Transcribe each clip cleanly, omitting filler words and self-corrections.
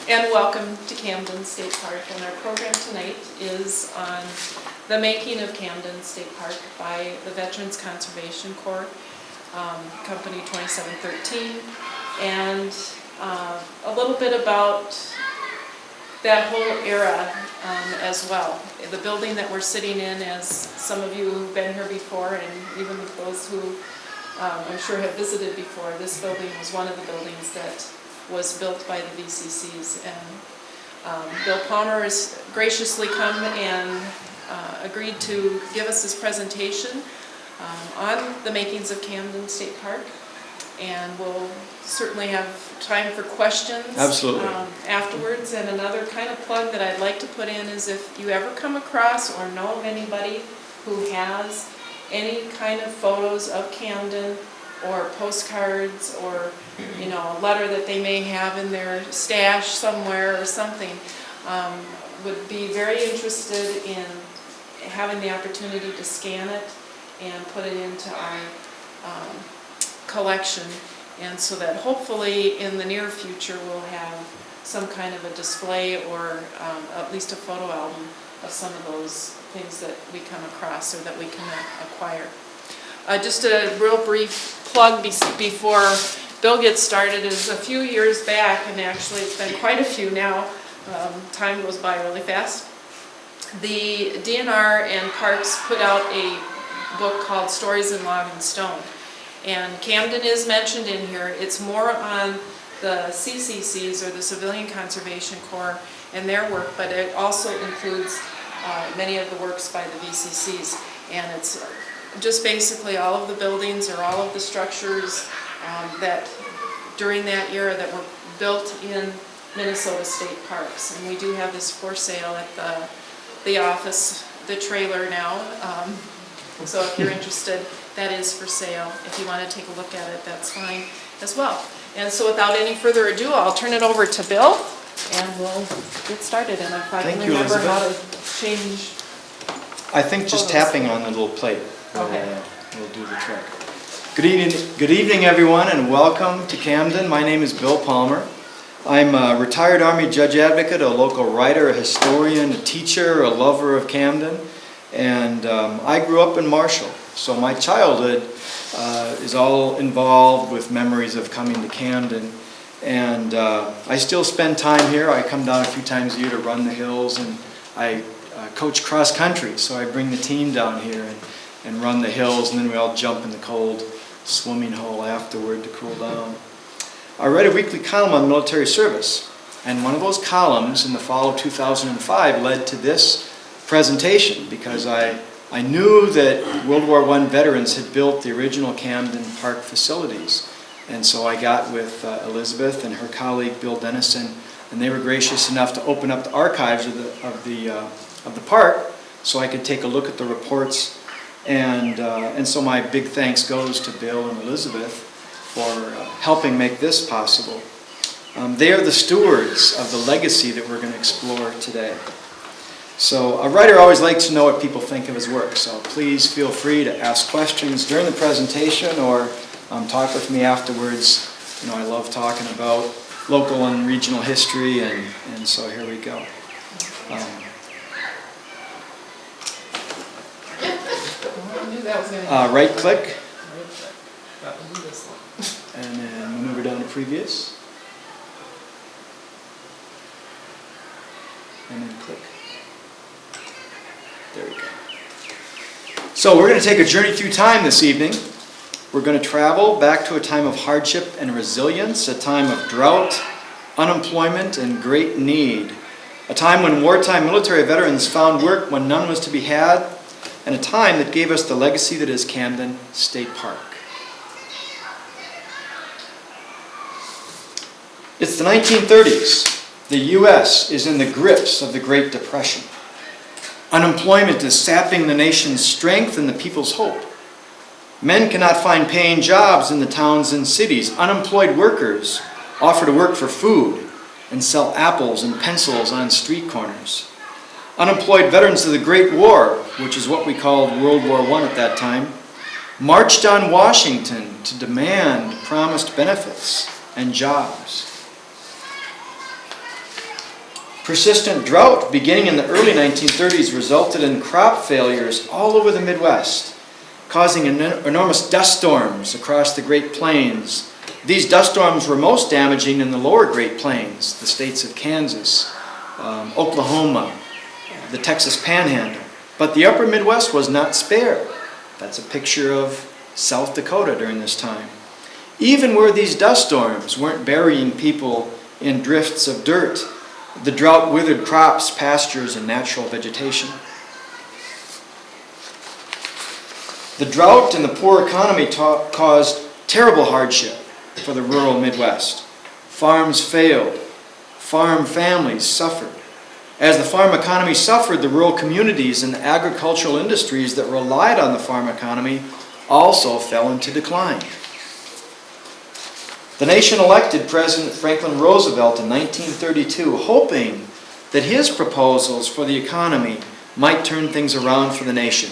And welcome to Camden State Park. And our program tonight is on the making of Camden State Park by the Veterans Conservation Corps, Company 2713, and a little bit about that whole era as well. The building that we're sitting in, as some of you who've been here before, and even those who I'm sure have visited before, this building was one of the buildings that was built by the VCCs, and Bill Palmer has graciously come and agreed to give us this presentation on the makings of Camden State Park, and we'll certainly have time for questions. Absolutely. Afterwards. And another kind of plug that I'd like to put in is if you ever come across or know of anybody who has any kind of photos of Camden or postcards or a letter that they may have in their stash somewhere or something, would be very interested in having the opportunity to scan it and put it into our collection, and so that hopefully in the near future we'll have some kind of a display or at least a photo album of some of those things that we come across or that we can acquire. Just a real brief plug before Bill gets started is a few years back, and actually it's been quite a few now, time goes by really fast. The DNR and Parks put out a book called Stories in Log and Stone, and Camden is mentioned in here. It's more on the CCCs, or the Civilian Conservation Corps, and their work, but it also includes many of the works by the VCCs, and it's just basically all of the buildings or all of the structures that during that era that were built in Minnesota State Parks. And we do have this for sale at the office, the trailer now. So if you're interested, that is for sale. If you want to take a look at it, that's fine as well. And so without any further ado, I'll turn it over to Bill, and we'll get started. And if I can remember how to change. I think just tapping on the little plate will do the trick. Good evening, everyone, and welcome to Camden. My name is Bill Palmer. I'm a retired Army Judge Advocate, a local writer, a historian, a teacher, a lover of Camden, and I grew up in Marshall. So my childhood is all involved with memories of coming to Camden, and I still spend time here. I come down a few times a year to run the hills, and I coach cross country, so I bring the team down here and run the hills, and then we all jump in the cold swimming hole afterward to cool down. I read a weekly column on military service, and one of those columns in the fall of 2005 led to this presentation, because I knew that World War I veterans had built the original Camden Park facilities, and so I got with Elizabeth and her colleague Bill Dennison, and they were gracious enough to open up the archives of the park so I could take a look at the reports. And so my big thanks goes to Bill and Elizabeth for helping make this possible. They are the stewards of the legacy that we're going to explore today. So a writer always likes to know what people think of his work, so please feel free to ask questions during the presentation or talk with me afterwards. I love talking about local and regional history, and so here we go. Right click, and then move her down to previous, and then click. There we go. So we're going to take a journey through time this evening. We're going to travel back to a time of hardship and resilience, a time of drought, unemployment, and great need, a time when wartime military veterans found work when none was to be had, and a time that gave us the legacy that is Camden State Park. It's the 1930s. The U.S. is in the grips of the Great Depression. Unemployment is sapping the nation's strength and the people's hope. Men cannot find paying jobs in the towns and cities. Unemployed workers offer to work for food and sell apples and pencils on street corners. Unemployed veterans of the Great War, which is what we called World War I at that time, marched on Washington to demand promised benefits and jobs. Persistent drought beginning in the early 1930s resulted in crop failures all over the Midwest, causing enormous dust storms across the Great Plains. These dust storms were most damaging in the lower Great Plains, the states of Kansas, Oklahoma, the Texas Panhandle. But the upper Midwest was not spared. That's a picture of South Dakota during this time. Even where these dust storms weren't burying people in drifts of dirt, the drought withered crops, pastures, and natural vegetation. The drought and the poor economy caused terrible hardship for the rural Midwest. Farms failed. Farm families suffered. As the farm economy suffered, the rural communities and the agricultural industries that relied on the farm economy also fell into decline. The nation elected President Franklin Roosevelt in 1932, hoping that his proposals for the economy might turn things around for the nation.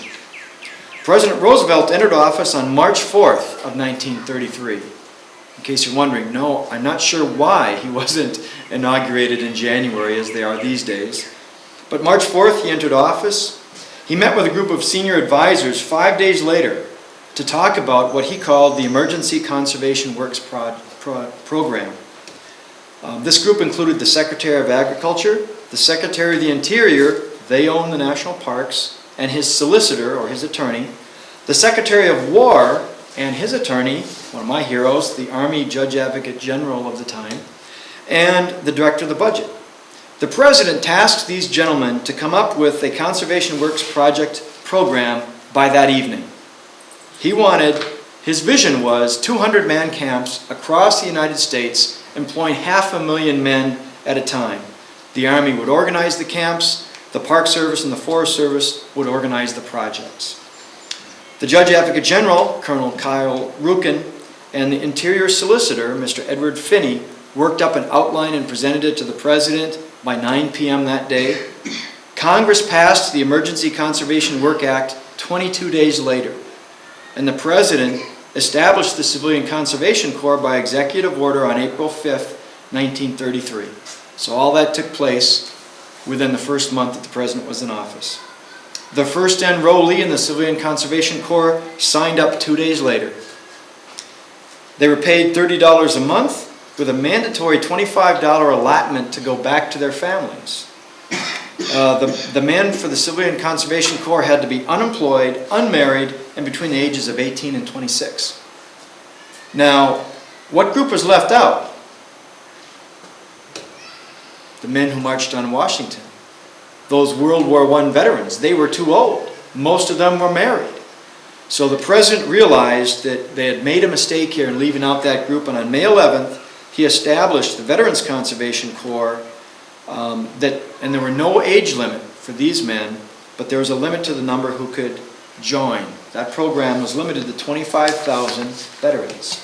President Roosevelt entered office on March 4th of 1933. In case you're wondering, no, I'm not sure why he wasn't inaugurated in January as they are these days. But March 4th he entered office. He met with a group of senior advisors 5 days later to talk about what he called the Emergency Conservation Works Program. This group included the Secretary of Agriculture, the Secretary of the Interior, they own the national parks, and his solicitor or his attorney, the Secretary of War and his attorney, one of my heroes, the Army Judge Advocate General of the time, and the Director of the Budget. The President tasked these gentlemen to come up with a Conservation Works Project program by that evening. His vision was 200-man camps across the United States, employing 500,000 men at a time. The Army would organize the camps, the Park Service and the Forest Service would organize the projects. The Judge Advocate General, Colonel Kyle Rukin, and the Interior Solicitor, Mr. Edward Finney, worked up an outline and presented it to the President by 9 p.m. that day. Congress passed the Emergency Conservation Work Act 22 days later, and the President established the Civilian Conservation Corps by executive order on April 5th, 1933. So all that took place within the first month that the President was in office. The first enrollee in the Civilian Conservation Corps signed up 2 days later. They were paid $30 a month with a mandatory $25 allotment to go back to their families. The men for the Civilian Conservation Corps had to be unemployed, unmarried, and between the ages of 18 and 26. Now, what group was left out? The men who marched on Washington. Those World War I veterans. They were too old. Most of them were married. So the President realized that they had made a mistake here in leaving out that group, and on May 11th, he established the Veterans Conservation Corps, and there were no age limit for these men, but there was a limit to the number who could join. That program was limited to 25,000 veterans.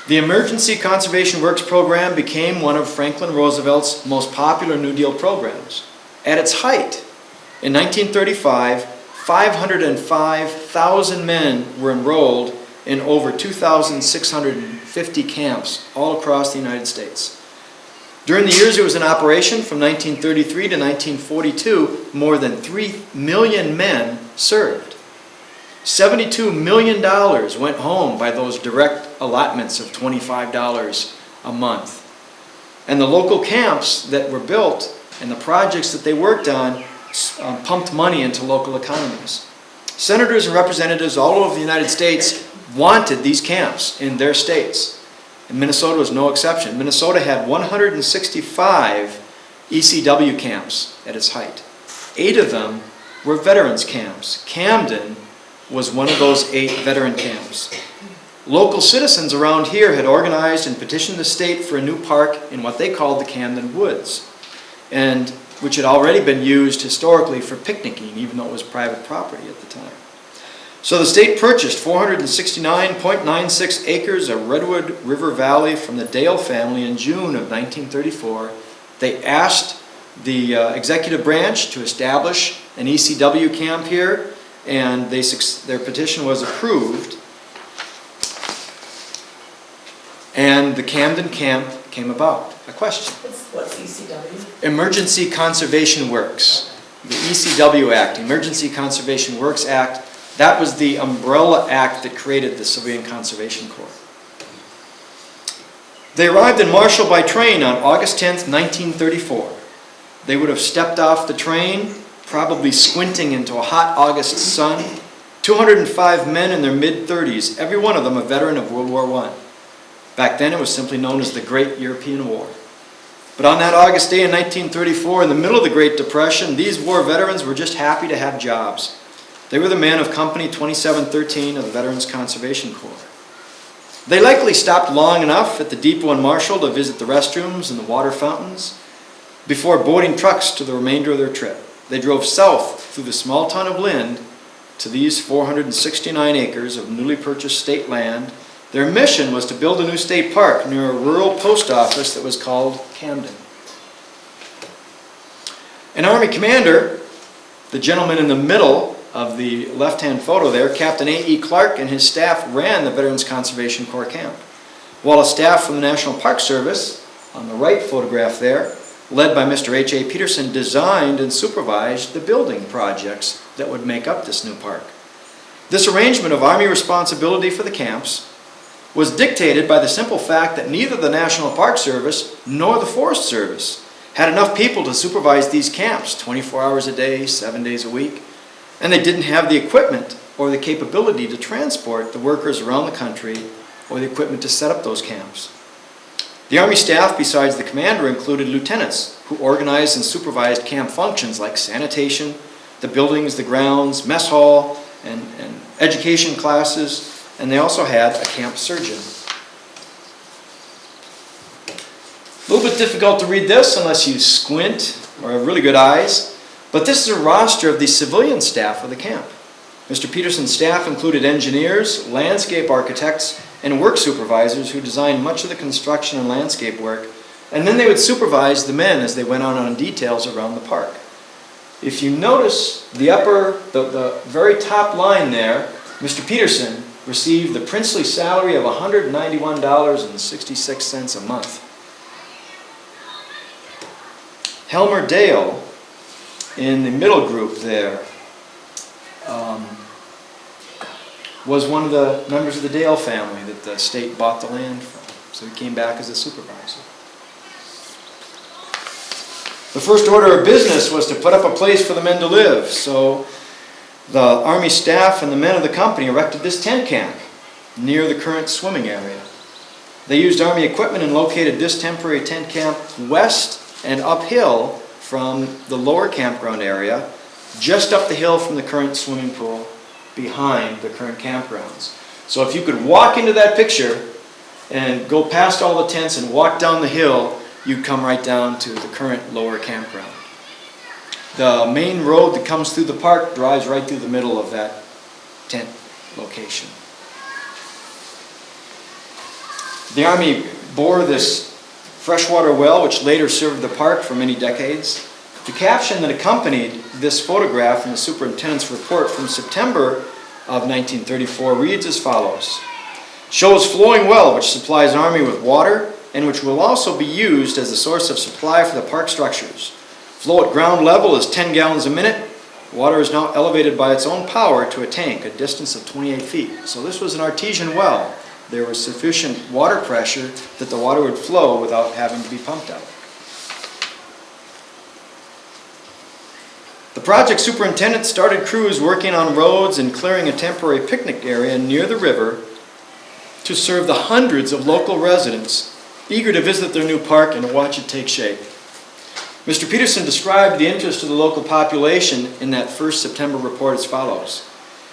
The Emergency Conservation Works Program became one of Franklin Roosevelt's most popular New Deal programs. At its height, in 1935, 505,000 men were enrolled in over 2,650 camps all across the United States. During the years it was in operation, from 1933 to 1942, more than 3 million men served. $72 million went home by those direct allotments of $25 a month. And the local camps that were built and the projects that they worked on pumped money into local economies. Senators and representatives all over the United States wanted these camps in their states. And Minnesota was no exception. Minnesota had 165 ECW camps at its height. 8 of them were veterans camps. Camden was one of those 8 veteran camps. Local citizens around here had organized and petitioned the state for a new park in what they called the Camden Woods, and which had already been used historically for picnicking, even though it was private property at the time. So the state purchased 469.96 acres of Redwood River Valley from the Dale family in June of 1934. They asked the executive branch to establish an ECW camp here, and their petition was approved. And the Camden camp came about. A question? What's ECW? Emergency Conservation Works. The ECW Act, Emergency Conservation Works Act, that was the umbrella act that created the Civilian Conservation Corps. They arrived in Marshall by train on August 10th, 1934. They would have stepped off the train, probably squinting into a hot August sun. 205 men in their mid-30s, every one of them a veteran of World War I. Back then it was simply known as the Great European War. But on that August day in 1934, in the middle of the Great Depression, these war veterans were just happy to have jobs. They were the men of Company 2713 of the Veterans Conservation Corps. They likely stopped long enough at the depot in Marshall to visit the restrooms and the water fountains before boarding trucks to the remainder of their trip. They drove south through the small town of Lind to these 469 acres of newly purchased state land. Their mission was to build a new state park near a rural post office that was called Camden. An Army commander, the gentleman in the middle of the left-hand photo there, Captain A.E. Clark, and his staff ran the Veterans Conservation Corps camp, while a staff from the National Park Service, on the right photograph there, led by Mr. H.A. Peterson, designed and supervised the building projects that would make up this new park. This arrangement of Army responsibility for the camps was dictated by the simple fact that neither the National Park Service nor the Forest Service had enough people to supervise these camps 24 hours a day, 7 days a week, and they didn't have the equipment or the capability to transport the workers around the country or the equipment to set up those camps. The Army staff, besides the commander, included lieutenants who organized and supervised camp functions like sanitation, the buildings, the grounds, mess hall, and education classes, and they also had a camp surgeon. A little bit difficult to read this unless you squint or have really good eyes, but this is a roster of the civilian staff of the camp. Mr. Peterson's staff included engineers, landscape architects, and work supervisors who designed much of the construction and landscape work, and then they would supervise the men as they went on details around the park. If you notice the very top line there, Mr. Peterson received the princely salary of $191.66 a month. Helmer Dale, in the middle group there, was one of the members of the Dale family that the state bought the land from. So he came back as a supervisor. The first order of business was to put up a place for the men to live. So the Army staff and the men of the company erected this tent camp near the current swimming area. They used Army equipment and located this temporary tent camp west and uphill from the lower campground area, just up the hill from the current swimming pool, behind the current campgrounds. So if you could walk into that picture and go past all the tents and walk down the hill, you'd come right down to the current lower campground. The main road that comes through the park drives right through the middle of that tent location. The Army bore this freshwater well, which later served the park for many decades. The caption that accompanied this photograph in the superintendent's report from September of 1934 reads as follows: "Shows flowing well which supplies Army with water and which will also be used as a source of supply for the park structures. Flow at ground level is 10 gallons a minute. Water is now elevated by its own power to a tank a distance of 28 feet. So this was an artesian well. There was sufficient water pressure that the water would flow without having to be pumped out. The project superintendent started crews working on roads and clearing a temporary picnic area near the river to serve the hundreds of local residents eager to visit their new park and watch it take shape. Mr. Peterson described the interest of the local population in that first September report as follows.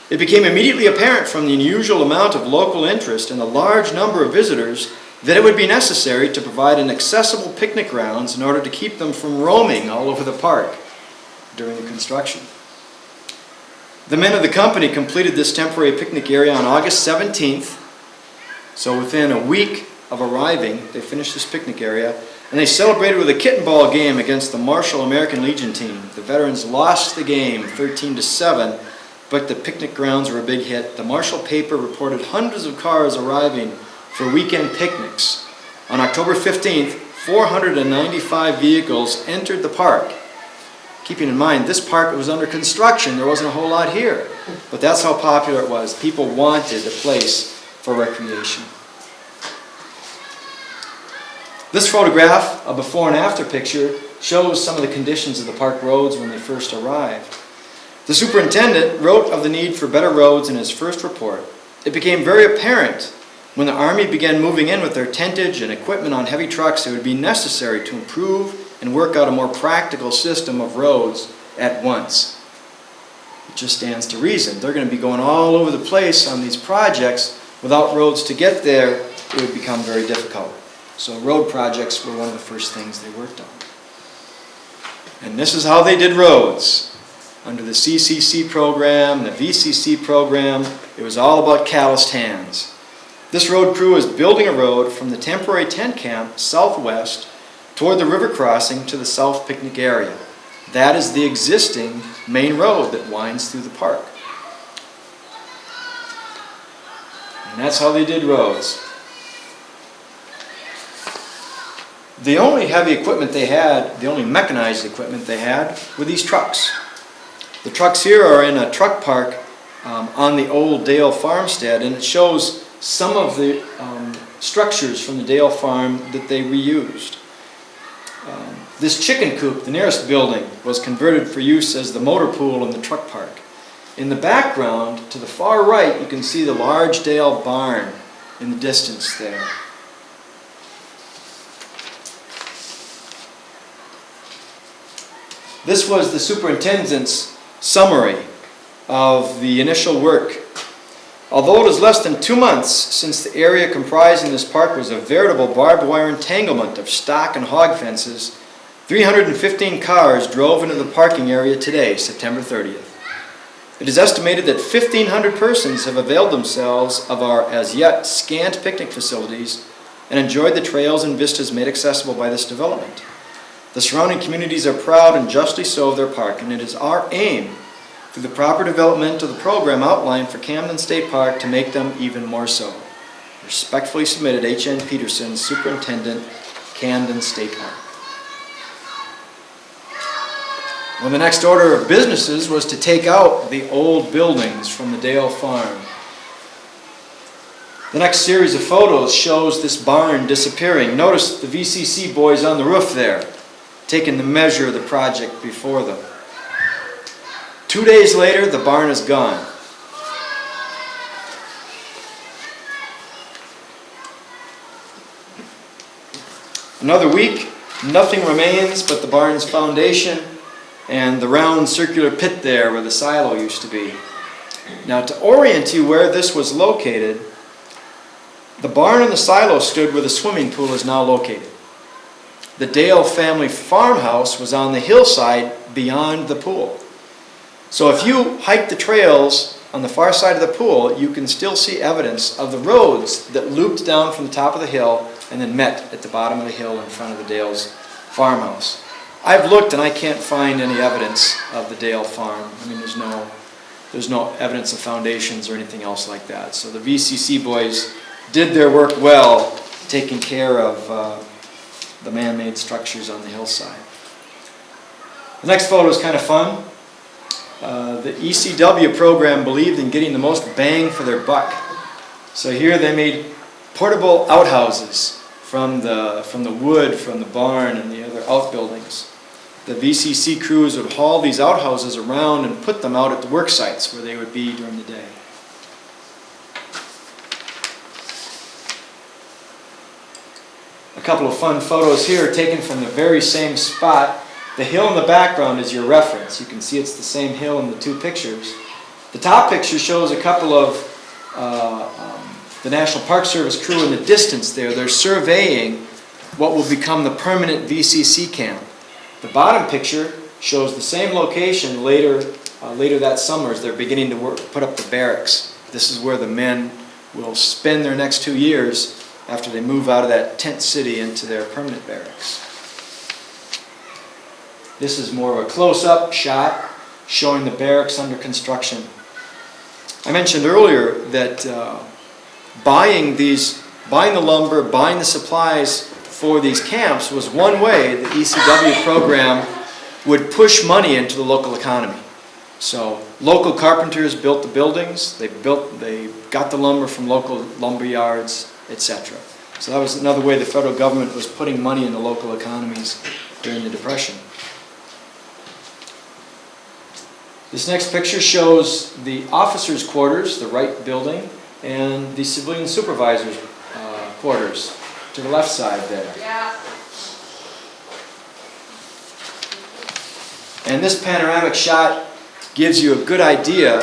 It became immediately apparent from the unusual amount of local interest and the large number of visitors that it would be necessary to provide an accessible picnic grounds in order to keep them from roaming all over the park during the construction. The men of the company completed this temporary picnic area on August 17th, so within a week of arriving, they finished this picnic area, and they celebrated with a kitten ball game against the Marshall American Legion team. The veterans lost the game 13-7, but the picnic grounds were a big hit. The Marshall paper reported hundreds of cars arriving for weekend picnics. On October 15th, 495 vehicles entered the park. Keeping in mind, this park was under construction. There wasn't a whole lot here. But that's how popular it was. People wanted a place for recreation. This photograph, a before and after picture, shows some of the conditions of the park roads when they first arrived. The superintendent wrote of the need for better roads in his first report. It became very apparent when the Army began moving in with their tentage and equipment on heavy trucks, it would be necessary to improve and work out a more practical system of roads at once. It just stands to reason. They're going to be going all over the place on these projects. Without roads to get there, it would become very difficult. So road projects were one of the first things they worked on. And this is how they did roads. Under the CCC program, the VCC program, it was all about calloused hands. This road crew is building a road from the temporary tent camp southwest toward the river crossing to the south picnic area. That is the existing main road that winds through the park. And that's how they did roads. The only heavy equipment they had, the only mechanized equipment they had, were these trucks. The trucks here are in a truck park on the old Dale farmstead, and it shows some of the structures from the Dale farm that they reused. This chicken coop, the nearest building, was converted for use as the motor pool in the truck park. In the background, to the far right, you can see the large Dale barn in the distance there. This was the superintendent's summary of the initial work. Although it is less than 2 months since the area comprising this park was a veritable barbed wire entanglement of stock and hog fences, 315 cars drove into the parking area today, September 30th. It is estimated that 1,500 persons have availed themselves of our as yet scant picnic facilities and enjoyed the trails and vistas made accessible by this development. The surrounding communities are proud and justly so of their park, and it is our aim through the proper development of the program outlined for Camden State Park to make them even more so. Respectfully submitted, H.N. Peterson, Superintendent, Camden State Park. Well, the next order of businesses was to take out the old buildings from the Dale farm. The next series of photos shows this barn disappearing. Notice the VCC boys on the roof there, taking the measure of the project before them. 2 days later, the barn is gone. Another week, nothing remains but the barn's foundation and the round circular pit there where the silo used to be. Now, to orient you where this was located, the barn and the silo stood where the swimming pool is now located. The Dale family farmhouse was on the hillside beyond the pool. So if you hike the trails on the far side of the pool, you can still see evidence of the roads that looped down from the top of the hill and then met at the bottom of the hill in front of the Dale's farmhouse. I've looked and I can't find any evidence of the Dale farm. I mean, there's no evidence of foundations or anything else like that. So the VCC boys did their work well, taking care of the man-made structures on the hillside. The next photo is kind of fun. The ECW program believed in getting the most bang for their buck. So here they made portable outhouses from the wood from the barn and the other outbuildings. The VCC crews would haul these outhouses around and put them out at the work sites where they would be during the day. A couple of fun photos here taken from the very same spot The hill in the background is your reference. You can see it's the same hill in the two pictures. The top picture shows a couple of the National Park Service crew in the distance there. They're surveying what will become the permanent VCC camp. The bottom picture shows the same location later that summer as they're beginning to put up the barracks. This is where the men will spend their next 2 years after they move out of that tent city into their permanent barracks. This is more of a close-up shot showing the barracks under construction. I mentioned earlier that buying the lumber, buying the supplies for these camps was one way the ECW program would push money into the local economy. So local carpenters built the buildings, they got the lumber from local lumber yards, etc. So that was another way the federal government was putting money into local economies during the Depression. This next picture shows the officers' quarters, the right building, and the civilian supervisors' quarters to the left side there. Yeah. And this panoramic shot gives you a good idea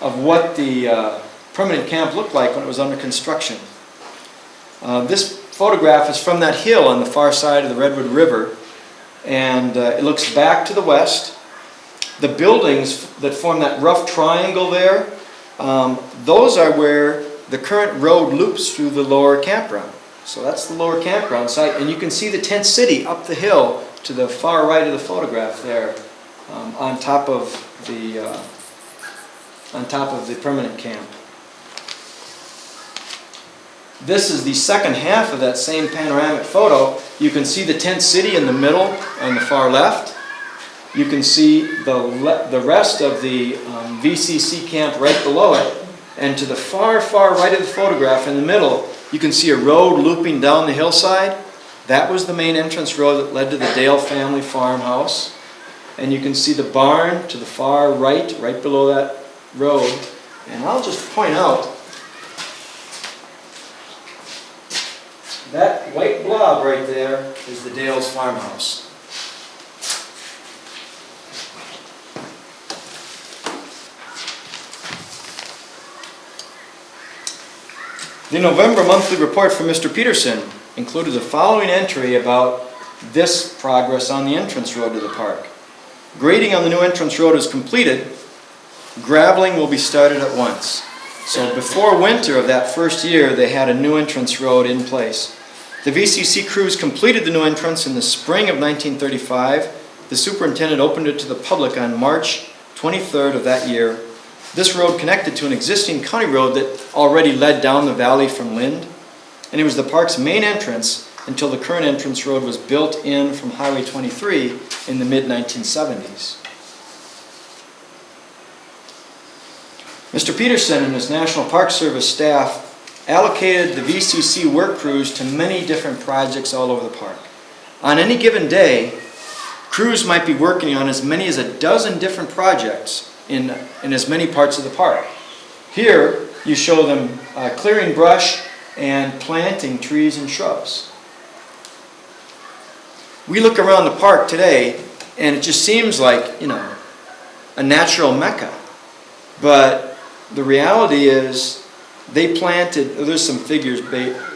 of what the permanent camp looked like when it was under construction. This photograph is from that hill on the far side of the Redwood River, and it looks back to the west. The buildings that form that rough triangle there, those are where the current road loops through the lower campground. So that's the lower campground site, and you can see the tent city up the hill to the far right of the photograph there, on top of the permanent camp. This is the second half of that same panoramic photo. You can see the tent city in the middle on the far left. You can see the rest of the VCC camp right below it. And to the far, far right of the photograph in the middle, you can see a road looping down the hillside. That was the main entrance road that led to the Dale family farmhouse. And you can see the barn to the far right, right below that road. And I'll just point out that white blob right there is the Dale's farmhouse. The November monthly report from Mr. Peterson included the following entry about this progress on the entrance road to the park. Grading on the new entrance road is completed. Graveling will be started at once. So before winter of that first year, they had a new entrance road in place. The VCC crews completed the new entrance in the spring of 1935. The superintendent opened it to the public on March 23rd of that year. This road connected to an existing county road that already led down the valley from Lind, and it was the park's main entrance until the current entrance road was built in from Highway 23 in the mid-1970s. Mr. Peterson and his National Park Service staff allocated the VCC work crews to many different projects all over the park. On any given day, crews might be working on as many as a dozen different projects in as many parts of the park. Here, you show them clearing brush and planting trees and shrubs. We look around the park today, and it just seems like, a natural mecca. But the reality is, they planted, there's some figures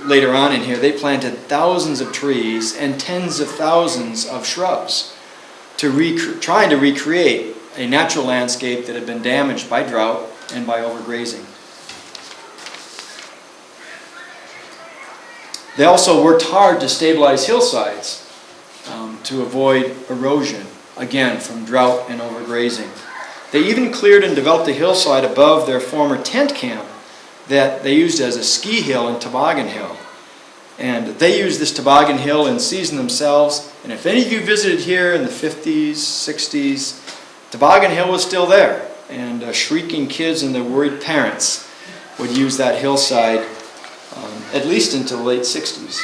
later on in here, they planted thousands of trees and tens of thousands of shrubs trying to recreate a natural landscape that had been damaged by drought and by overgrazing. They also worked hard to stabilize hillsides to avoid erosion, again, from drought and overgrazing. They even cleared and developed the hillside above their former tent camp that they used as a ski hill and toboggan hill. And they used this toboggan hill in season themselves. And if any of you visited here in the 50s, 60s, Toboggan Hill was still there. And shrieking kids and their worried parents would use that hillside at least until the late 60s.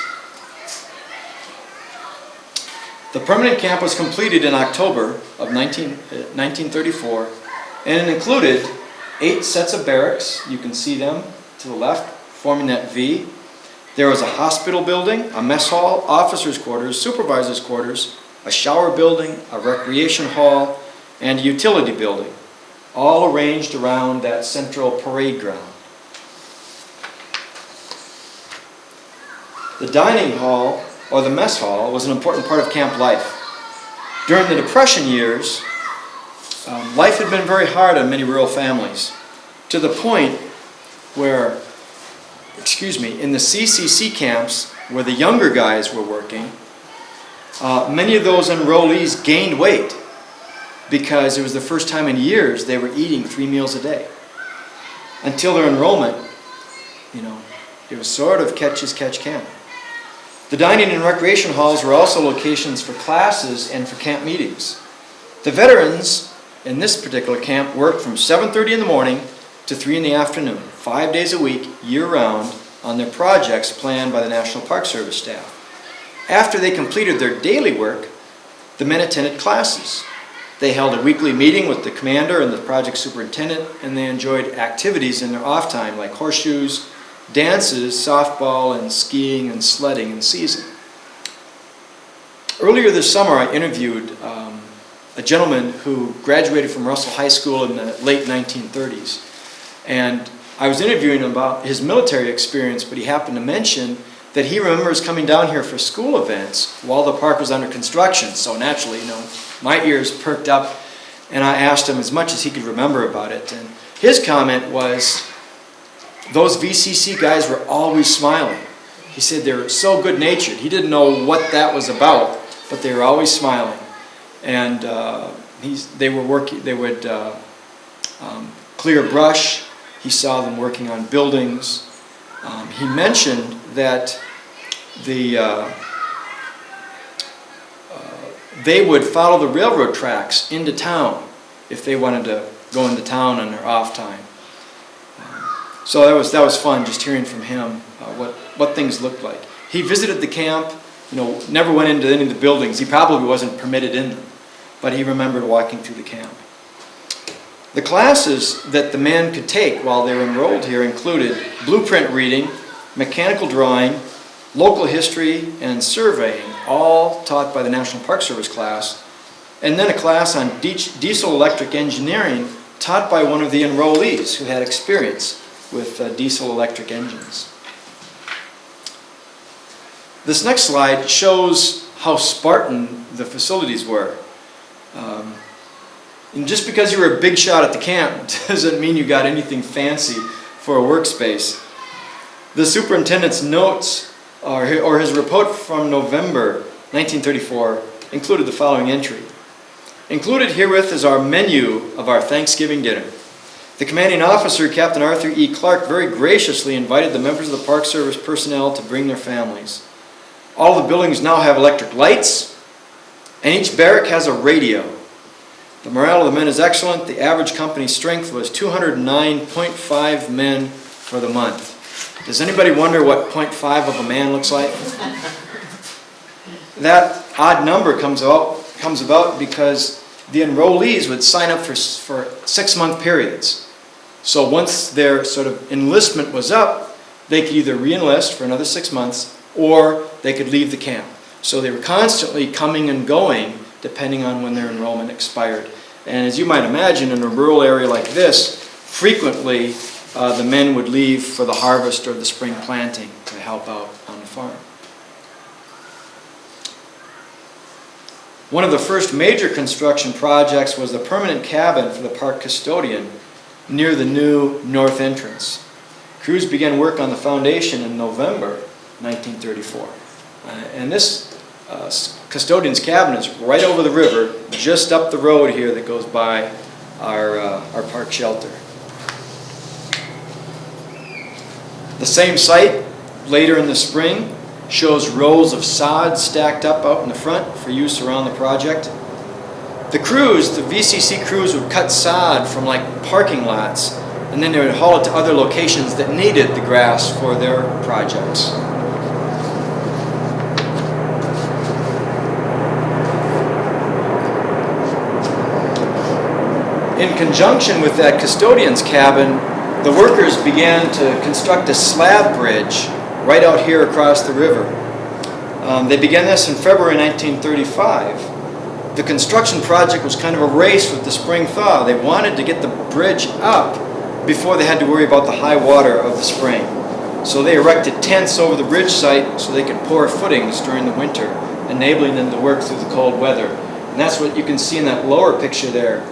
The permanent camp was completed in October of 1934, and it included 8 sets of barracks. You can see them to the left, forming that V. There was a hospital building, a mess hall, officers' quarters, supervisors' quarters, a shower building, a recreation hall, and a utility building, all arranged around that central parade ground. The dining hall, or the mess hall, was an important part of camp life. During the Depression years, life had been very hard on many rural families, to the point where, in the CCC camps where the younger guys were working, many of those enrollees gained weight because it was the first time in years they were eating 3 meals a day. Until their enrollment, it was sort of catch as catch can. The dining and recreation halls were also locations for classes and for camp meetings. The veterans in this particular camp worked from 7:30 in the morning to 3 in the afternoon, 5 days a week, year-round, on their projects planned by the National Park Service staff. After they completed their daily work, the men attended classes. They held a weekly meeting with the commander and the project superintendent, and they enjoyed activities in their off time like horseshoes, dances, softball, and skiing and sledding in season. Earlier this summer, I interviewed a gentleman who graduated from Russell High School in the late 1930s. And I was interviewing him about his military experience, but he happened to mention that he remembers coming down here for school events while the park was under construction. So naturally, my ears perked up, and I asked him as much as he could remember about it. And his comment was, those VCC guys were always smiling. He said they were so good-natured. He didn't know what that was about, but they were always smiling. And they would clear brush. He saw them working on buildings. He mentioned that they would follow the railroad tracks into town if they wanted to go into town on their off time. So that was fun, just hearing from him what things looked like. He visited the camp, never went into any of the buildings. He probably wasn't permitted in them, but he remembered walking through the camp. The classes that the men could take while they were enrolled here included blueprint reading, mechanical drawing, local history, and surveying, all taught by the National Park Service class, and then a class on diesel electric engineering taught by one of the enrollees who had experience with diesel electric engines. This next slide shows how Spartan the facilities were. And just because you were a big shot at the camp doesn't mean you got anything fancy for a workspace. The superintendent's notes, or his report from November 1934, included the following entry. Included herewith is our menu of our Thanksgiving dinner. The commanding officer, Captain Arthur E. Clark, very graciously invited the members of the Park Service personnel to bring their families. All the buildings now have electric lights, and each barrack has a radio. The morale of the men is excellent. The average company strength was 209.5 men for the month. Does anybody wonder what 0.5 of a man looks like? That odd number comes about because the enrollees would sign up for 6-month periods. So once their sort of enlistment was up, they could either re-enlist for another 6 months or they could leave the camp. So they were constantly coming and going depending on when their enrollment expired. And as you might imagine, in a rural area like this, frequently the men would leave for the harvest or the spring planting to help out on the farm. One of the first major construction projects was the permanent cabin for the park custodian near the new north entrance. Crews began work on the foundation in November 1934. And this custodian's cabin is right over the river, just up the road here that goes by our park shelter. The same site, later in the spring, shows rows of sod stacked up out in the front for use around the project. The VCC crews would cut sod from parking lots, and then they would haul it to other locations that needed the grass for their projects. In conjunction with that custodian's cabin, the workers began to construct a slab bridge right out here across the river. They began this in February 1935. the construction project was kind of a race with the spring thaw. They wanted to get the bridge up before they had to worry about the high water of the spring. So they erected tents over the bridge site so they could pour footings during the winter, enabling them to work through the cold weather. And that's what you can see in that lower picture there.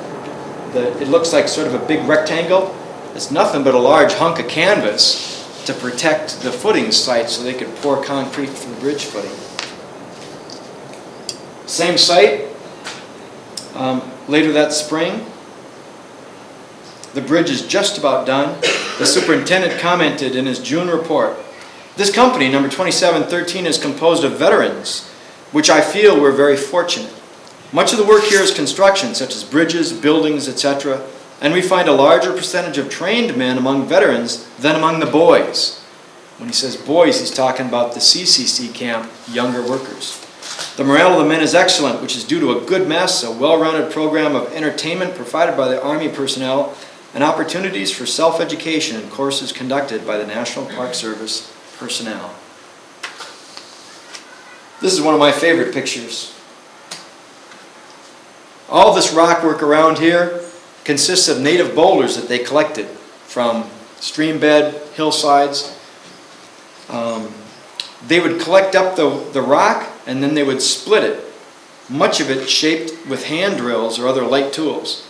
It looks like sort of a big rectangle. It's nothing but a large hunk of canvas to protect the footing site so they could pour concrete for the bridge footing. Same site, later that spring. The bridge is just about done. The superintendent commented in his June report, "This company, number 2713, is composed of veterans, which I feel we're very fortunate. Much of the work here is construction, such as bridges, buildings, etc., and we find a larger percentage of trained men among veterans than among the boys." When he says boys, he's talking about the CCC camp, younger workers. "The morale of the men is excellent, which is due to a good mess, a well-rounded program of entertainment provided by the Army personnel, and opportunities for self-education and courses conducted by the National Park Service personnel." This is one of my favorite pictures. All this rock work around here consists of native boulders that they collected from stream bed, hillsides. They would collect up the rock and then they would split it, much of it shaped with hand drills or other light tools.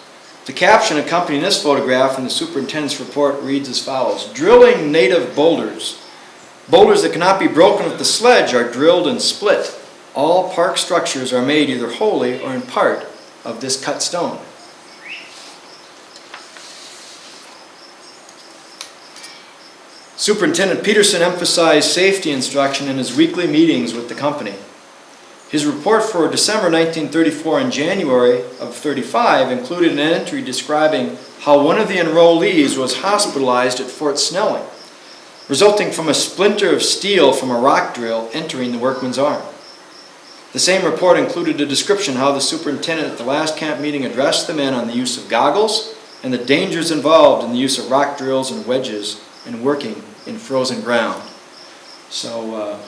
The caption accompanying this photograph in the superintendent's report reads as follows: "Drilling native boulders. Boulders that cannot be broken with the sledge are drilled and split. All park structures are made either wholly or in part of this cut stone." Superintendent Peterson emphasized safety instruction in his weekly meetings with the company. His report for December 1934 and January of 35 included an entry describing how one of the enrollees was hospitalized at Fort Snelling, resulting from a splinter of steel from a rock drill entering the workman's arm. The same report included a description how the superintendent at the last camp meeting addressed the men on the use of goggles and the dangers involved in the use of rock drills and wedges in working in frozen ground. So,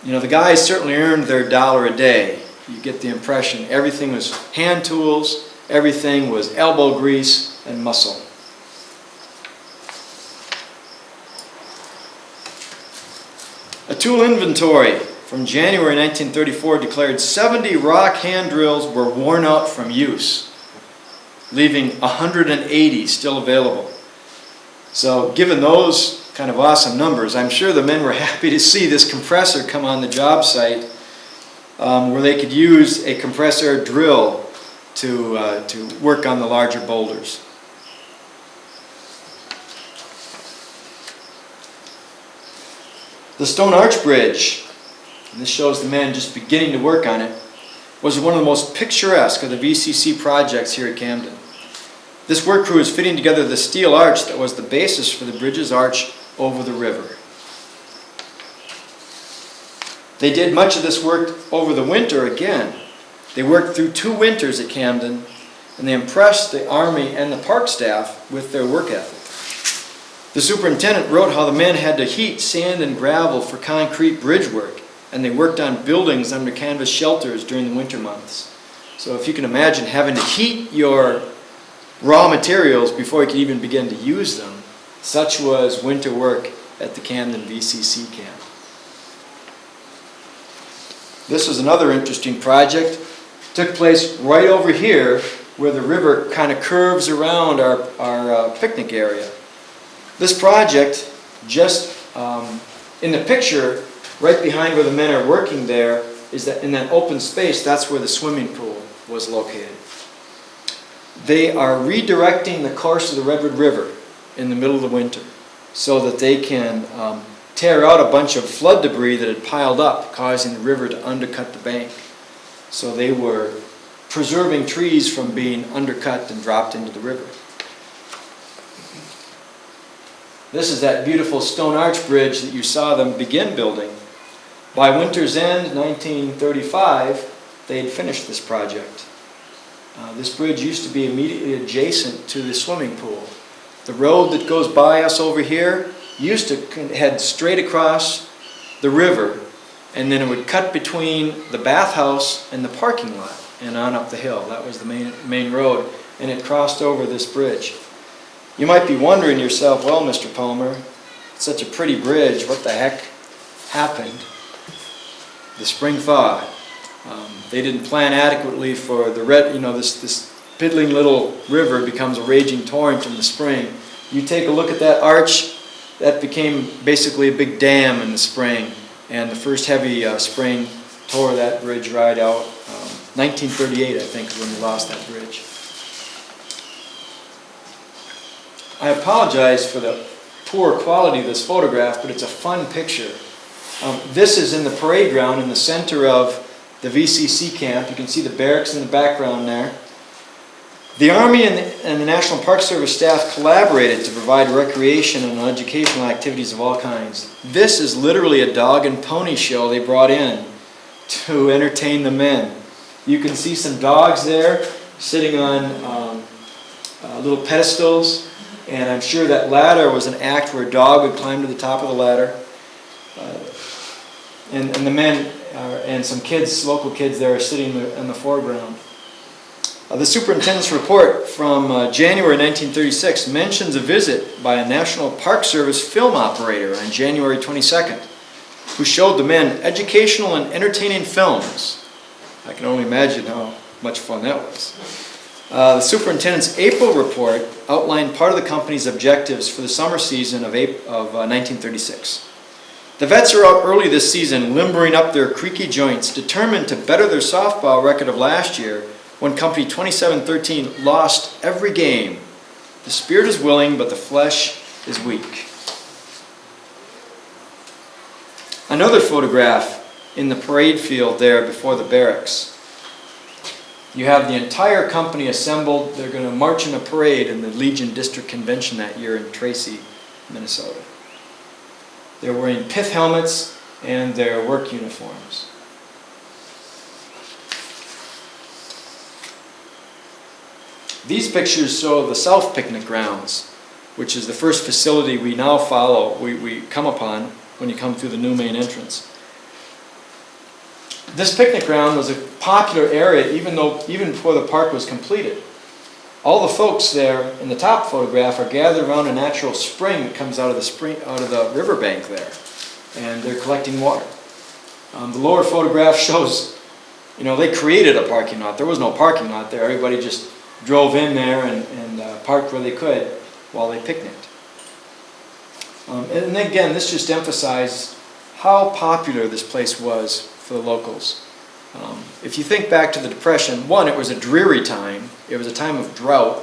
the guys certainly earned their $1 a day. You get the impression everything was hand tools, everything was elbow grease and muscle. A tool inventory from January 1934 declared 70 rock hand drills were worn out from use, leaving 180 still available. So given those kind of awesome numbers, I'm sure the men were happy to see this compressor come on the job site where they could use a compressor drill to work on the larger boulders. The Stone Arch Bridge, and this shows the men just beginning to work on it, was one of the most picturesque of the VCC projects here at Camden. This work crew is fitting together the steel arch that was the basis for the bridge's arch over the river. They did much of this work over the winter again. They worked through 2 winters at Camden, and they impressed the Army and the park staff with their work ethic. The superintendent wrote how the men had to heat sand and gravel for concrete bridge work, and they worked on buildings under canvas shelters during the winter months. So if you can imagine having to heat your raw materials before you could even begin to use them, such was winter work at the Camden VCC camp. This was another interesting project. It took place right over here where the river kind of curves around our picnic area. This project, just in the picture, right behind where the men are working there, is that in that open space, that's where the swimming pool was located. They are redirecting the course of the Redwood River in the middle of the winter so that they can tear out a bunch of flood debris that had piled up, causing the river to undercut the bank. So they were preserving trees from being undercut and dropped into the river. This is that beautiful Stone Arch Bridge that you saw them begin building. By winter's end, 1935, they had finished this project. This bridge used to be immediately adjacent to the swimming pool. The road that goes by us over here used to head straight across the river, and then it would cut between the bathhouse and the parking lot. and on up the hill. That was the main road, and it crossed over this bridge. You might be wondering yourself, well, Mr. Palmer, it's such a pretty bridge, what the heck happened? The spring thaw. They didn't plan adequately for the this piddling little river becomes a raging torrent in the spring. You take a look at that arch, that became basically a big dam in the spring, and the first heavy spring tore that bridge right out. 1938, I think, is when we lost that bridge. I apologize for the poor quality of this photograph, but it's a fun picture. This is in the parade ground in the center of the VCC camp. You can see the barracks in the background there. The Army and the National Park Service staff collaborated to provide recreation and educational activities of all kinds. This is literally a dog and pony show they brought in to entertain the men. You can see some dogs there sitting on little pedestals, and I'm sure that ladder was an act where a dog would climb to the top of the ladder. And the men and some kids, local kids there, are sitting in the foreground. The superintendent's report from January 1936 mentions a visit by a National Park Service film operator on January 22nd, who showed the men educational and entertaining films. I can only imagine how much fun that was. The superintendent's April report outlined part of the company's objectives for the summer season of 1936. The vets are out early this season, limbering up their creaky joints, determined to better their softball record of last year, when Company 2713 lost every game. The spirit is willing, but the flesh is weak. Another photograph in the parade field there before the barracks. You have the entire company assembled. They're going to march in a parade in the Legion District Convention that year in Tracy, Minnesota. They're wearing pith helmets and their work uniforms. These pictures show the South Picnic Grounds, which is the first facility we now follow, we come upon when you come through the new main entrance. This picnic ground was a popular area even before the park was completed. All the folks there in the top photograph are gathered around a natural spring that comes out of the riverbank there, and they're collecting water. The lower photograph shows, they created a parking lot. There was no parking lot there. Everybody just drove in there and parked where they could while they picnicked. And again, this just emphasized how popular this place was for the locals. If you think back to the Depression, one, it was a dreary time. It was a time of drought,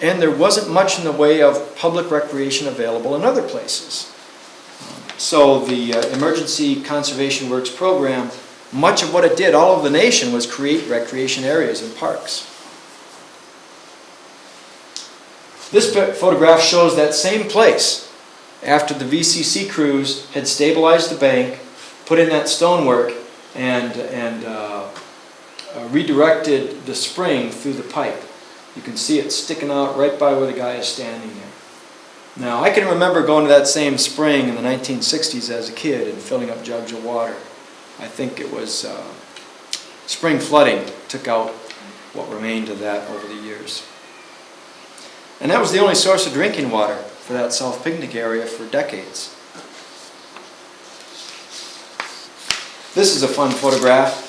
and there wasn't much in the way of public recreation available in other places. So the Emergency Conservation Works program, much of what it did all over the nation was create recreation areas and parks. This photograph shows that same place after the VCC crews had stabilized the bank, put in that stonework, and redirected the spring through the pipe. You can see it sticking out right by where the guy is standing there. Now, I can remember going to that same spring in the 1960s as a kid and filling up jugs of water. I think it was spring flooding took out what remained of that over the years. And that was the only source of drinking water for that South Picnic area for decades. This is a fun photograph.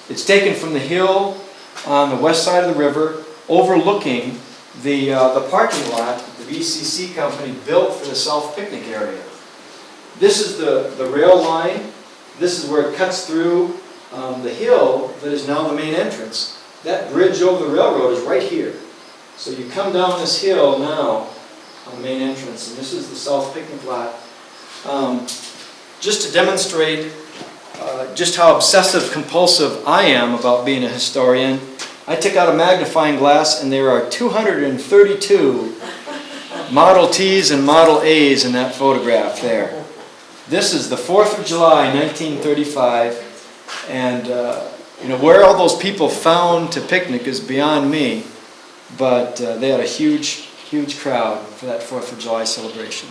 It's taken from the hill on the west side of the river, overlooking the parking lot that the VCC company built for the South Picnic area. This is the rail line. This is where it cuts through the hill that is now the main entrance. That bridge over the railroad is right here. So you come down this hill now on the main entrance, and this is the South Picnic lot. Just to demonstrate just how obsessive compulsive I am about being a historian, I took out a magnifying glass, and there are 232 Model Ts and Model As in that photograph there. This is the 4th of July, 1935, and where all those people found to picnic is beyond me, but they had a huge, huge crowd for that 4th of July celebration.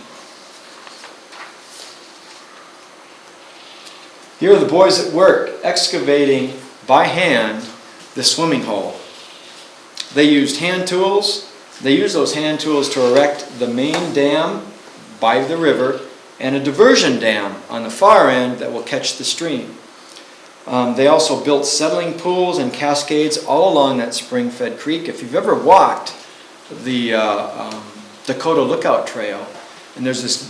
Here are the boys at work excavating by hand the swimming hole. They used hand tools. They used those hand tools to erect the main dam by the river and a diversion dam on the far end that will catch the stream. They also built settling pools and cascades all along that spring-fed creek. If you've ever walked the Dakota Lookout Trail, and there's this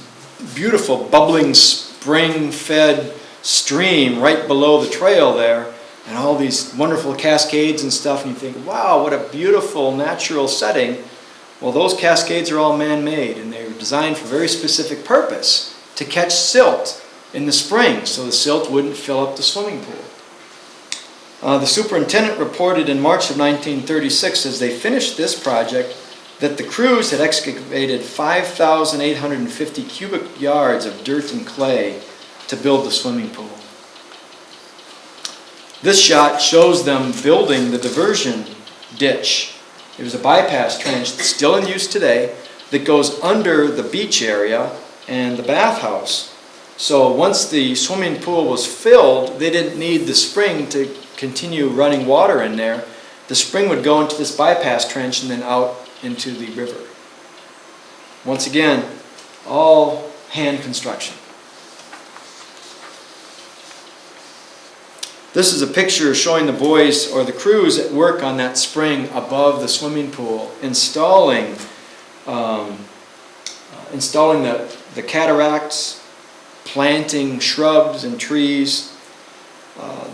beautiful bubbling spring-fed stream right below the trail there, and all these wonderful cascades and stuff, and you think, wow, what a beautiful natural setting. Well, those cascades are all man-made, and they were designed for a very specific purpose, to catch silt in the spring, so the silt wouldn't fill up the swimming pool. The superintendent reported in March of 1936, as they finished this project, that the crews had excavated 5,850 cubic yards of dirt and clay to build the swimming pool. This shot shows them building the diversion ditch. It was a bypass trench that's still in use today that goes under the beach area and the bathhouse. So once the swimming pool was filled, they didn't need the spring to continue running water in there. The spring would go into this bypass trench and then out into the river. Once again, all hand construction. This is a picture showing the boys or the crews at work on that spring above the swimming pool, installing the cataracts, planting shrubs and trees.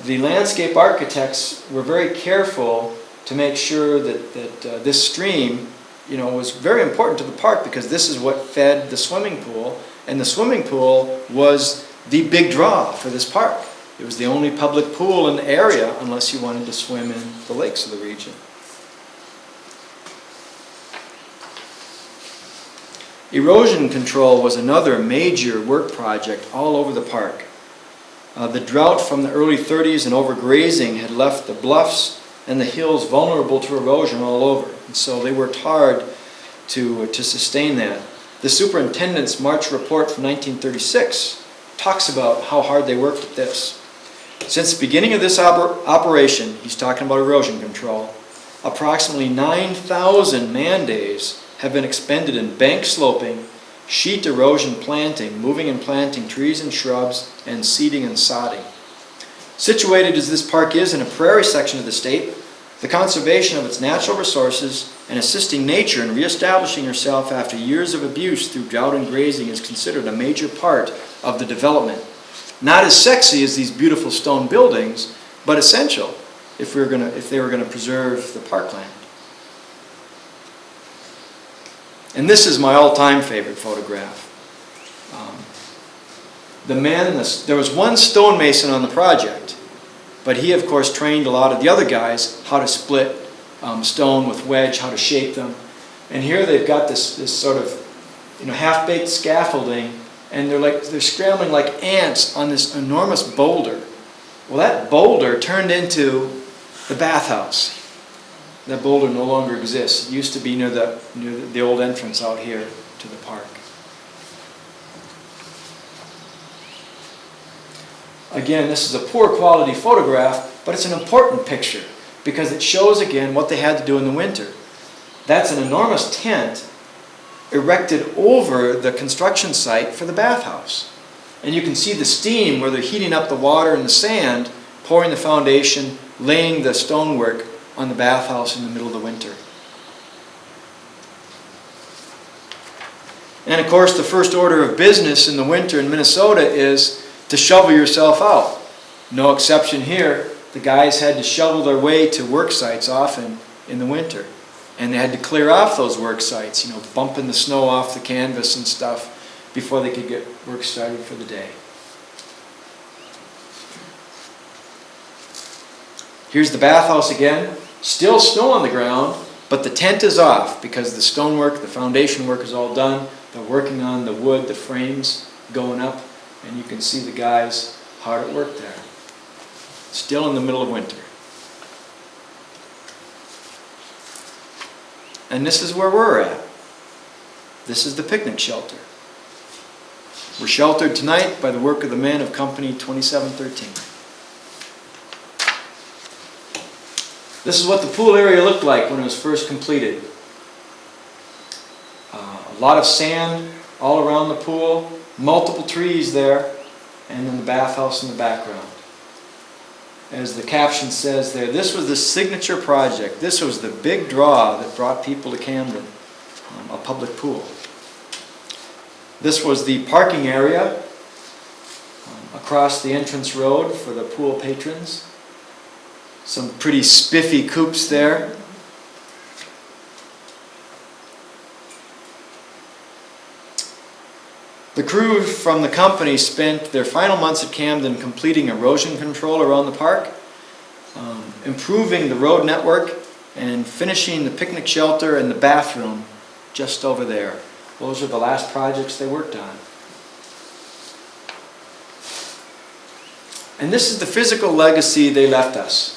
The landscape architects were very careful to make sure that this stream, was very important to the park, because this is what fed the swimming pool, and the swimming pool was the big draw for this park. It was the only public pool in the area unless you wanted to swim in the lakes of the region. Erosion control was another major work project all over the park. The drought from the early 30s and overgrazing had left the bluffs and the hills vulnerable to erosion all over. And so they worked hard to sustain that. The superintendent's March report from 1936 talks about how hard they worked at this. Since the beginning of this operation, he's talking about erosion control, approximately 9,000 man-days have been expended in bank sloping, sheet erosion planting, moving and planting trees and shrubs, and seeding and sodding. Situated as this park is in a prairie section of the state, the conservation of its natural resources and assisting nature in reestablishing herself after years of abuse through drought and grazing is considered a major part of the development. Not as sexy as these beautiful stone buildings, but essential if they were going to preserve the parkland. And this is my all-time favorite photograph. There was one stonemason on the project, but he of course trained a lot of the other guys how to split stone with wedge, how to shape them. And here they've got this sort of half-baked scaffolding, and they're scrambling like ants on this enormous boulder. Well, that boulder turned into the bathhouse. That boulder no longer exists. It used to be near the old entrance out here to the park. Again, this is a poor quality photograph, but it's an important picture because it shows again what they had to do in the winter. That's an enormous tent erected over the construction site for the bathhouse. And you can see the steam where they're heating up the water and the sand, pouring the foundation, laying the stonework on the bathhouse in the middle of the winter. And of course, the first order of business in the winter in Minnesota is to shovel yourself out. No exception here. The guys had to shovel their way to work sites often in the winter. And they had to clear off those work sites, bumping the snow off the canvas and stuff before they could get work started for the day. Here's the bathhouse again. Still snow on the ground, but the tent is off because the stonework, the foundation work is all done. They're working on the wood, the frames going up, and you can see the guys hard at work there. Still in the middle of winter. And this is where we're at. This is the picnic shelter. We're sheltered tonight by the work of the men of Company 2713. This is what the pool area looked like when it was first completed. A lot of sand all around the pool, multiple trees there, and then the bathhouse in the background. As the caption says there, this was the signature project. This was the big draw that brought people to Camden, a public pool. This was the parking area across the entrance road for the pool patrons. Some pretty spiffy coupes there. The crew from the company spent their final months at Camden completing erosion control around the park, improving the road network, and finishing the picnic shelter and the bathroom just over there. Those are the last projects they worked on. And this is the physical legacy they left us.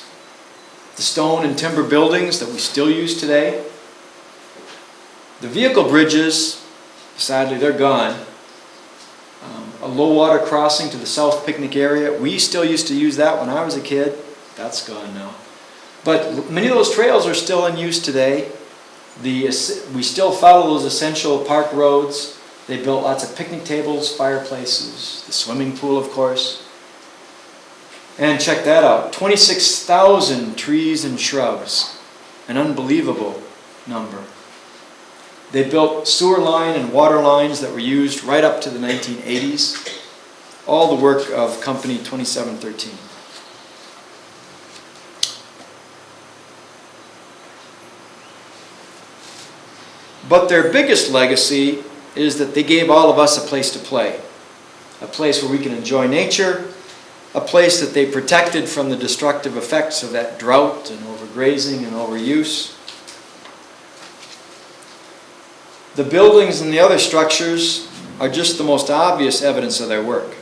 The stone and timber buildings that we still use today. The vehicle bridges, sadly they're gone. A low water crossing to the south picnic area. We still used to use that when I was a kid. That's gone now. But many of those trails are still in use today. We still follow those essential park roads. They built lots of picnic tables, fireplaces, the swimming pool, of course. And check that out, 26,000 trees and shrubs. An unbelievable number. They built sewer line and water lines that were used right up to the 1980s. All the work of Company 2713. But their biggest legacy is that they gave all of us a place to play. A place where we can enjoy nature. A place that they protected from the destructive effects of that drought and overgrazing and overuse. The buildings and the other structures are just the most obvious evidence of their work.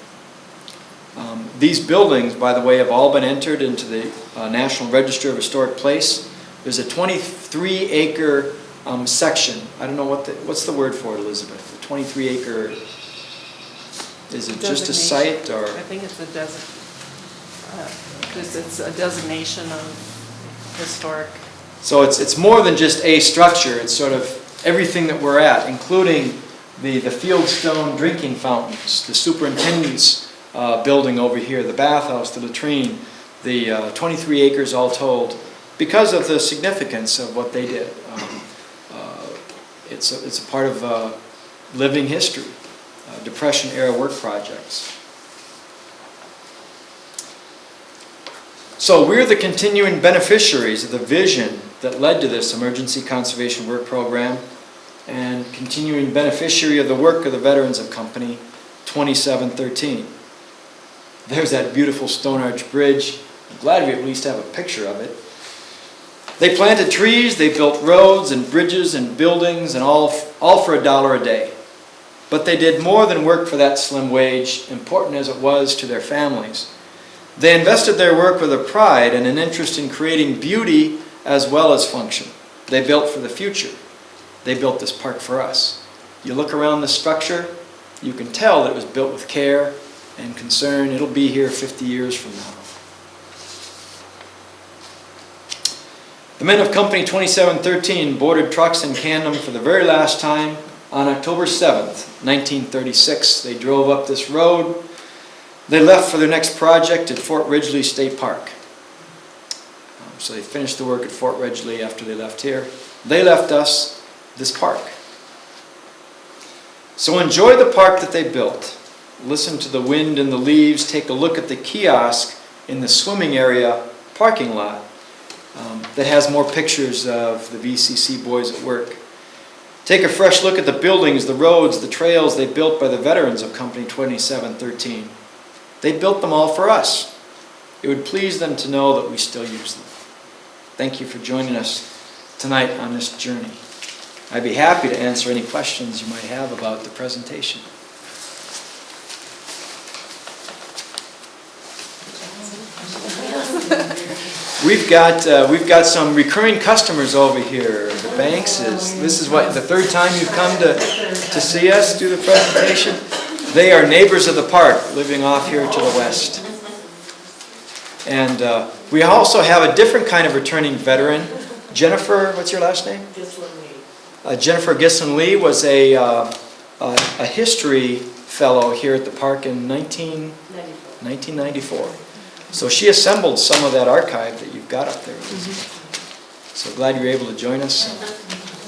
These buildings, by the way, have all been entered into the National Register of Historic Place. There's a 23-acre section. I don't know what's the word for it, Elizabeth? A 23-acre. Is it just a site, or? I think it's it's a designation of historic. So it's more than just a structure. It's sort of everything that we're at, including the fieldstone drinking fountains, the superintendent's building over here, the bathhouse, the latrine, the 23 acres all told, because of the significance of what they did. It's a part of living history, Depression-era work projects. So we're the continuing beneficiaries of the vision that led to this emergency conservation work program, and continuing beneficiary of the work of the veterans of Company 2713. There's that beautiful stone arch bridge. I'm glad we at least have a picture of it. They planted trees, they built roads and bridges and buildings, and all for $1 a day. But they did more than work for that slim wage, important as it was to their families. They invested their work with a pride and an interest in creating beauty as well as function. They built for the future. They built this park for us. You look around the structure, you can tell that it was built with care and concern. It'll be here 50 years from now. The men of Company 2713 boarded trucks in Camden for the very last time on October 7th, 1936. They drove up this road. They left for their next project at Fort Ridgely State Park. So they finished the work at Fort Ridgely after they left here. They left us this park. So enjoy the park that they built. Listen to the wind and the leaves. Take a look at the kiosk in the swimming area parking lot that has more pictures of the VCC boys at work. Take a fresh look at the buildings, the roads, the trails they built by the veterans of Company 2713. They built them all for us. It would please them to know that we still use them. Thank you for joining us tonight on this journey. I'd be happy to answer any questions you might have about the presentation. We've got some recurring customers over here. The Bankses. This is what, the third time you've come to see us do the presentation? They are neighbors of the park, living off here to the west. And we also have a different kind of returning veteran. Jennifer, what's your last name? Jennifer Gisson-Lee was a history fellow here at the park in 1994. So she assembled some of that archive that you've got up there. So glad you were able to join us.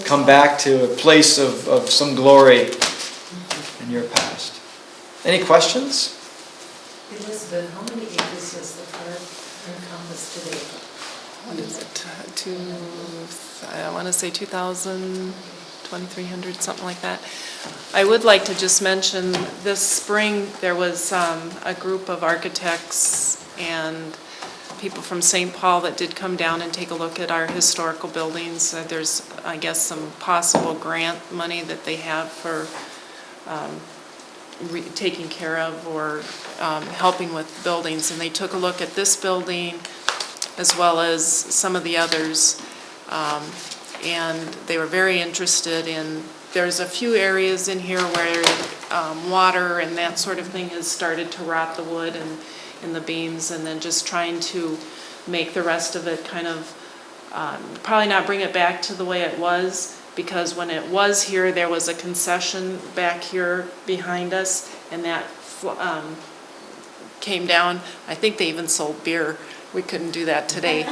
Come back to a place of some glory in your past. Any questions? Elizabeth, how many acres does the park encompass today? What is it? I want to say 2,000, 2,300, something like that. I would like to just mention this spring there was a group of architects and people from St. Paul that did come down and take a look at our historical buildings. There's, I guess, some possible grant money that they have for taking care of or helping with buildings. And they took a look at this building as well as some of the others. And they were very interested in, there's a few areas in here where water and that sort of thing has started to rot the wood and in the beams, and then just trying to make the rest of it kind of, probably not bring it back to the way it was, because when it was here, there was a concession back here behind us, and that came down. I think they even sold beer. We couldn't do that today,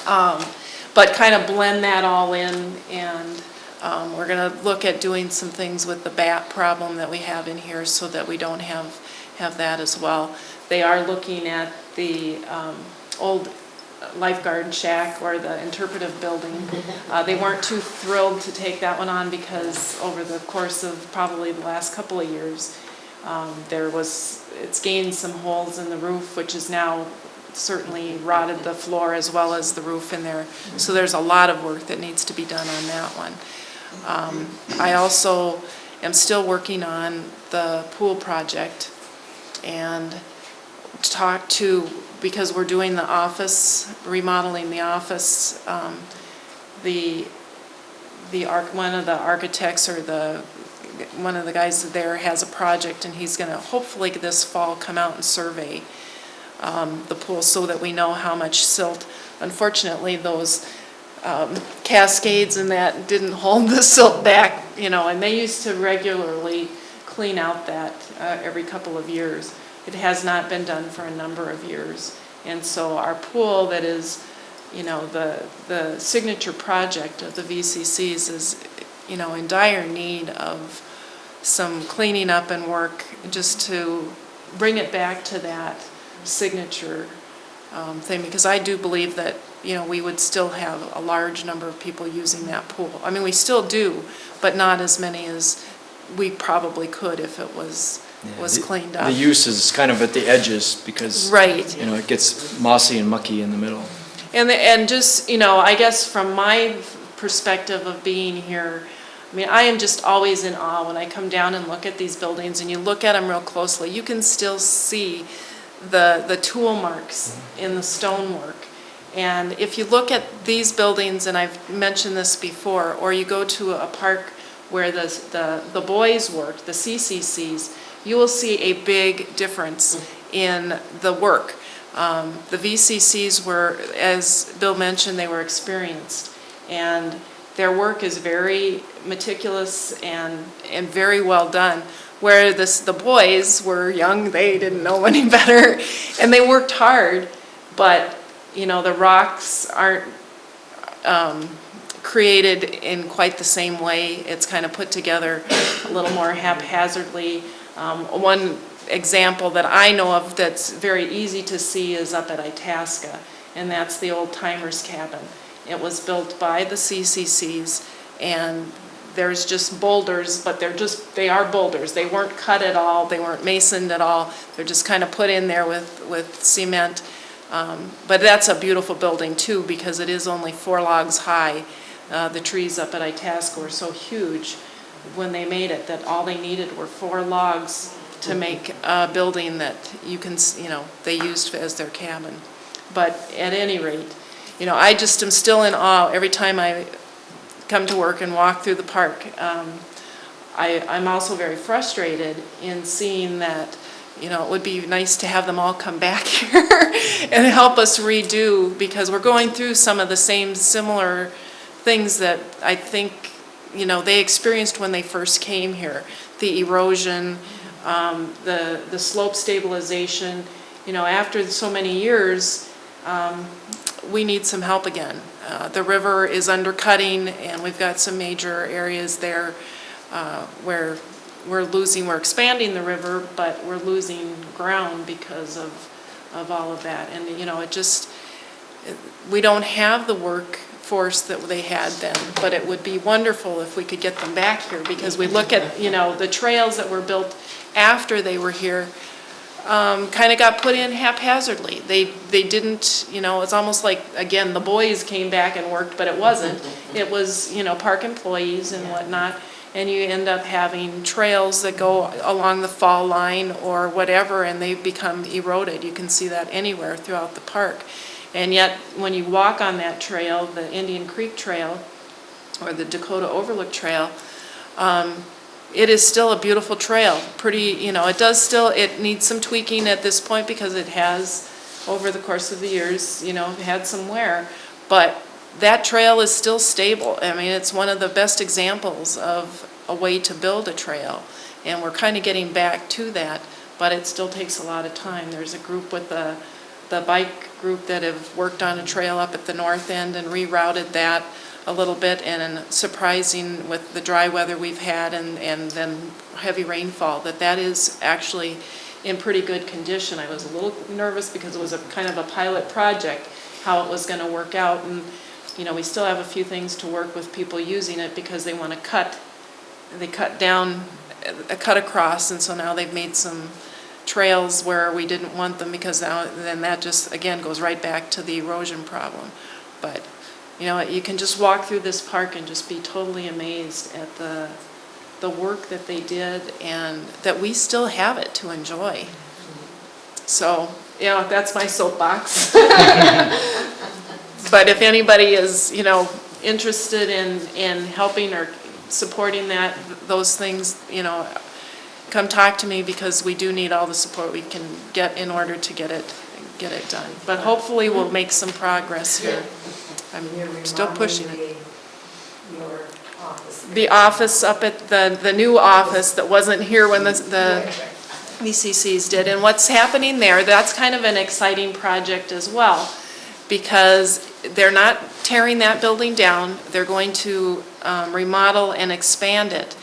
but kind of blend that all in, and we're going to look at doing some things with the bat problem that we have in here so that we don't have that as well. They are looking at the old lifeguard shack or the interpretive building. They weren't too thrilled to take that one on because over the course of probably the last couple of years, it's gained some holes in the roof, which is now certainly rotted the floor as well as the roof in there. So there's a lot of work that needs to be done on that one. I also am still working on the pool project and because we're doing the office, remodeling the office, one of the architects or one of the guys there has a project, and he's going to hopefully this fall come out and survey the pool so that we know how much silt. Unfortunately, those cascades and that didn't hold the silt back, and they used to regularly clean out that every couple of years. It has not been done for a number of years. And so our pool that is, the signature project of the VCCs is, in dire need of some cleaning up and work just to bring it back to that signature thing, because I do believe that, we would still have a large number of people using that pool. I mean, we still do, but not as many as we probably could if it was cleaned up. The use is kind of at the edges because right. It gets mossy and mucky in the middle. And just, I guess from my perspective of being here, I mean, I am just always in awe when I come down and look at these buildings and you look at them real closely. You can still see the tool marks in the stonework. And if you look at these buildings, and I've mentioned this before, or you go to a park where the boys worked, the CCCs, you will see a big difference in the work. The VCCs were, as Bill mentioned, they were experienced, and their work is very meticulous and very well done. Where the boys were young, they didn't know any better, and they worked hard, but the rocks aren't created in quite the same way. It's kind of put together a little more haphazardly. One example that I know of that's very easy to see is up at Itasca, and that's the old timers cabin. It was built by the CCCs, and there's just boulders, but they are boulders. They weren't cut at all, they weren't masoned at all. They're just kind of put in there with cement. But that's a beautiful building too, because it is only 4 logs high. The trees up at Itasca were so huge when they made it that all they needed were 4 logs to make a building that they used as their cabin. But at any rate, I just am still in awe every time I come to work and walk through the park. I'm also very frustrated in seeing that, it would be nice to have them all come back here and help us redo, because we're going through some of the same similar things that I think, they experienced when they first came here. The erosion, the slope stabilization, after so many years, we need some help again. The river is undercutting, and we've got some major areas there where we're expanding the river, but we're losing ground because of all of that. And, we don't have the workforce that they had then, but it would be wonderful if we could get them back here, because we look at, the trails that were built after they were here, kind of got put in haphazardly. They didn't, it's almost like, again, the boys came back and worked, but it wasn't. It was, park employees and whatnot, and you end up having trails that go along the fall line or whatever, and they become eroded. You can see that anywhere throughout the park. And yet, when you walk on that trail, the Indian Creek Trail, or the Dakota Overlook Trail, it is still a beautiful trail. Pretty, it needs some tweaking at this point, because it has, over the course of the years, had some wear. But that trail is still stable. I mean, it's one of the best examples of a way to build a trail. And we're kind of getting back to that, but it still takes a lot of time. There's a group with the bike group that have worked on a trail up at the north end and rerouted that a little bit, and surprising with the dry weather we've had and then heavy rainfall, that is actually in pretty good condition. I was a little nervous because it was a kind of a pilot project, how it was going to work out, and we still have a few things to work with people using it, because they want to cut across, and so now they've made some trails where we didn't want them, because then that just again goes right back to the erosion problem. But you can just walk through this park and just be totally amazed at the work that they did, and that we still have it to enjoy. So, that's my soapbox. But if anybody is, interested in helping or supporting those things, come talk to me, because we do need all the support we can get in order to get it done. But hopefully we'll make some progress here. I'm still pushing it. Your office. The office up at the new office that wasn't here when the VCCs did. And what's happening there, that's kind of an exciting project as well, because they're not tearing that building down. They're going to remodel and expand it.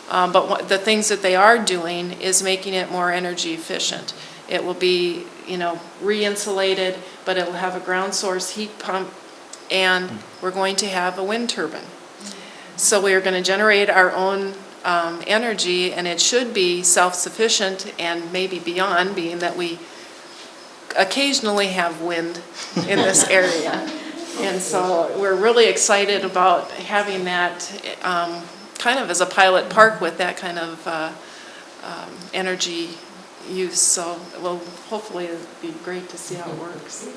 But the things that they are doing is making it more energy efficient. It will be, re-insulated, but it'll have a ground source heat pump, and we're going to have a wind turbine. So we are going to generate our own energy, and it should be self-sufficient and maybe beyond, being that we occasionally have wind in this area. And so we're really excited about having that kind of as a pilot park with that kind of energy use. So hopefully it'll be great to see how it works.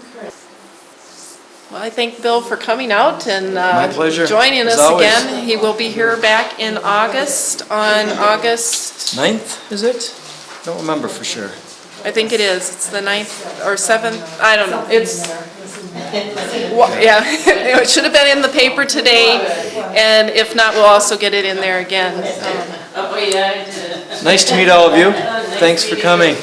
Well, I thank Bill for coming out and My pleasure, joining as us always. again. He will be here back in August, on August, 9th, is it? Don't remember for sure. I think it is. It's the 9th or 7th. I don't know. It's, yeah, it should have been in the paper today, and if not, we'll also get it in there again. Nice to meet all of you. Thanks for coming.